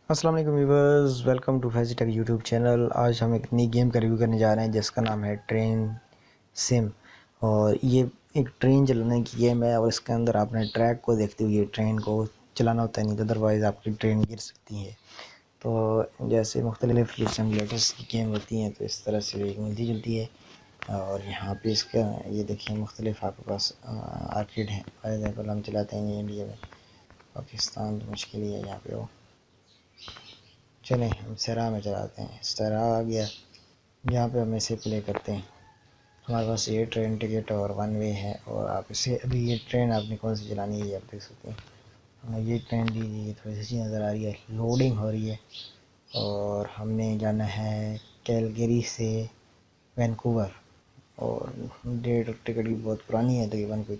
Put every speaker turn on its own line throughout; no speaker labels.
السلام علیکم viewers, welcome to Faizi tech YouTube channel. آج ہم ایک نئی گیم کا ریویو کرنے جا رہے ہیں جس کا نام ہے ٹرین سم، اور یہ ایک ٹرین چلانے کی گیم ہے، اور اس کے اندر آپ نے ٹریک کو دیکھتے ہوئے ٹرین کو چلانا ہوتا ہے، نہیں تو ادروائز آپ کی ٹرین گر سکتی ہے۔ تو جیسے مختلف یہ سیمولیٹرس کی گیم ہوتی ہیں تو اس طرح سے ایک ملتی جلتی ہے، اور یہاں پہ اس کا یہ دیکھیں مختلف آپ کے پاس آرکیڈ ہیں۔ فار ایگزامپل ہم چلاتے ہیں یہ انڈیا میں، پاکستان تو مشکل ہی ہے یہاں پہ۔ وہ چلیں ہم سرا میں چلاتے ہیں، سرا آ گیا، یہاں پہ ہم اسے پلے کرتے ہیں۔ ہمارے پاس یہ ٹرین ٹکٹ اور ون وے ہے، اور آپ اسے ابھی یہ ٹرین آپ نے کون سی چلانی ہے یہ آپ دیکھ سکتے ہیں۔ یہ ٹرین دی یہ تھوڑی سی چیز نظر آ رہی ہے، لوڈنگ ہو رہی ہے، اور ہم نے جانا ہے کیلگری سے وینکوور، اور ڈیٹ ٹکٹ بھی بہت پرانی ہے، تقریباً کوئی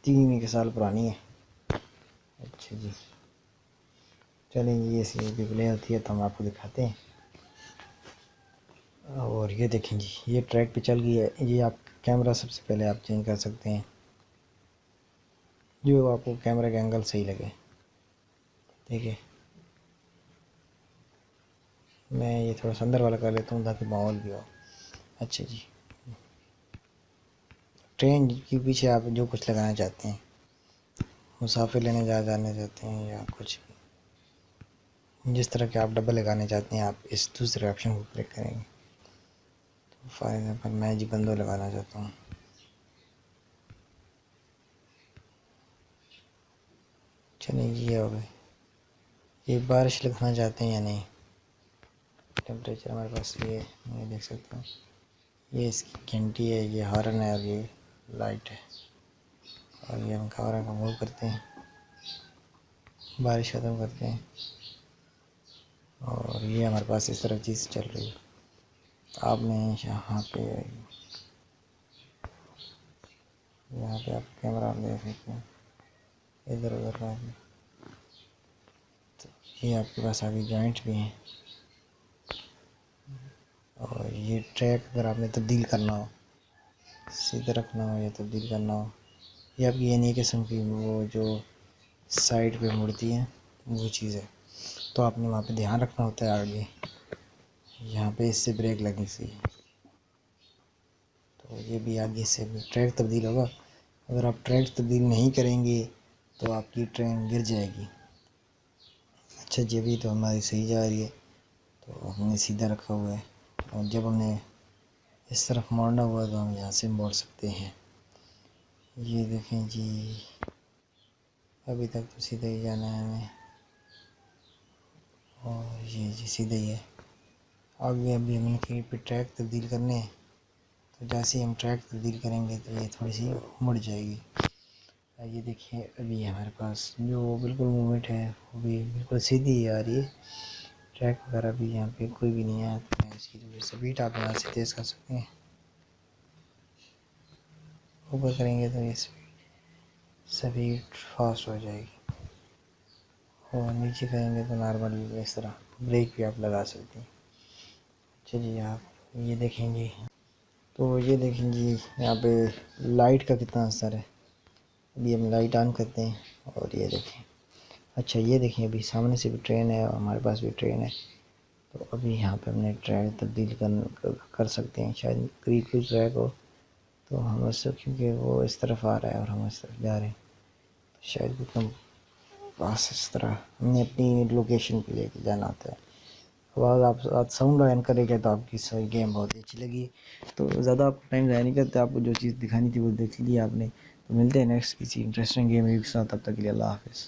3 سال پرانی ہے۔ اچھا جی، چلیں جی، ایسی بھی پلے ہوتی ہے تو ہم آپ کو دکھاتے ہیں۔ اور یہ دیکھیں جی، یہ ٹریک پہ چل گئی ہے۔ یہ آپ کیمرہ سب سے پہلے آپ چینج کر سکتے ہیں، جو آپ کو کیمرہ کا اینگل صحیح لگے، ٹھیک ہے۔ میں یہ تھوڑا سا اندر والا کر لیتا ہوں تاکہ ماحول بھی ہو۔ اچھا جی، ٹرین کے پیچھے آپ جو کچھ لگانا چاہتے ہیں، مسافر لینے جانا چاہتے ہیں، یا کچھ جس طرح کے آپ ڈبل لگانے چاہتے ہیں، آپ اس دوسرے آپشن کو کلک کریں گے۔ فار ایگزامپل میں جی بندو لگانا چاہتا ہوں۔ چلیں جی، یہ ہو گئے۔ یہ بارش لکھنا چاہتے ہیں یا نہیں، ٹیمپریچر ہمارے پاس یہ دیکھ سکتے ہیں، یہ اس کی گھنٹی ہے، یہ ہارن ہے، اور یہ لائٹ ہے، اور یہ ہم کیمرہ کو موو کرتے ہیں، بارش ختم کرتے ہیں، اور یہ ہمارے پاس اس طرح چیز چل رہی ہے۔ آپ نے یہاں پہ آپ کیمرہ دیکھ سکتے ہیں، ادھر ادھر کا بھی۔ تو یہ آپ کے پاس آگے جوائنٹ بھی ہیں، اور یہ ٹریک اگر آپ نے تبدیل کرنا ہو، سیدھا رکھنا ہو یا تبدیل کرنا ہو، یہ آپ کی یہ نئی قسم کی وہ جو سائڈ پہ مڑتی ہے وہ چیز ہے، تو آپ نے وہاں پہ دھیان رکھنا ہوتا ہے۔ آگے یہاں پہ اس سے بریک لگنی سی، تو یہ بھی آگے سے بھی ٹریک تبدیل ہوگا۔ اگر آپ ٹریک تبدیل نہیں کریں گے تو آپ کی ٹرین گر جائے گی۔ اچھا جی، ابھی تو ہماری صحیح جا رہی ہے، تو ہم نے سیدھا رکھا ہوا ہے، اور جب ہم نے اس طرف موڑنا ہوا تو ہم یہاں سے موڑ سکتے ہیں۔ یہ دیکھیں جی، ابھی تک تو سیدھا ہی جانا ہے ہمیں، اور یہ جی سیدھا ہی ہے۔ آگے ابھی ہم نے پہ ٹریک تبدیل کرنے ہیں، تو جیسے ہی ہم ٹریک تبدیل کریں گے تو یہ تھوڑی سی مڑ جائے گی۔ یہ دیکھیں ابھی ہمارے پاس جو بالکل موومنٹ ہے وہ بھی بالکل سیدھی ہی آ رہی ہے، ٹریک وغیرہ بھی یہاں پہ کوئی بھی نہیں ہے۔ اس کی جو سپیڈ آپ یہاں سے تیز کر سکتے ہیں، اوپر کریں گے تو یہ سپیڈ فاسٹ ہو جائے گی، اور نیچے کریں گے تو نارمل اس طرح بریک بھی آپ لگا سکتے ہیں۔ چلیے آپ یہ دیکھیں گے، تو یہ دیکھیں جی یہاں پہ لائٹ کا کتنا اثر ہے۔ ابھی ہم لائٹ آن کرتے ہیں، اور یہ دیکھیں، اچھا یہ دیکھیں ابھی سامنے سے بھی ٹرین ہے، اور ہمارے پاس بھی ٹرین ہے، تو ابھی یہاں پہ ہم نے ٹرین تبدیل کر سکتے ہیں۔ شاید قریب کی ٹریک ہو تو ہم اس سے، کیونکہ وہ اس طرف آ رہا ہے اور ہم اس طرف جا رہے ہیں، تو شاید بھی کم پاس اس طرح ہم نے اپنی لوکیشن پہ لے کے جانا ہوتا ہے۔ آواز آپ ساؤنڈ آن کرے گا تو آپ کی ساری گیم بہت اچھی لگی۔ تو زیادہ آپ ٹائم ضائع نہیں کرتے، آپ کو جو چیز دکھانی تھی وہ دیکھ لی آپ نے۔ تو ملتے ہیں نیکسٹ کسی انٹرسٹنگ گیم کے ساتھ، تب تک کے لیے اللہ حافظ۔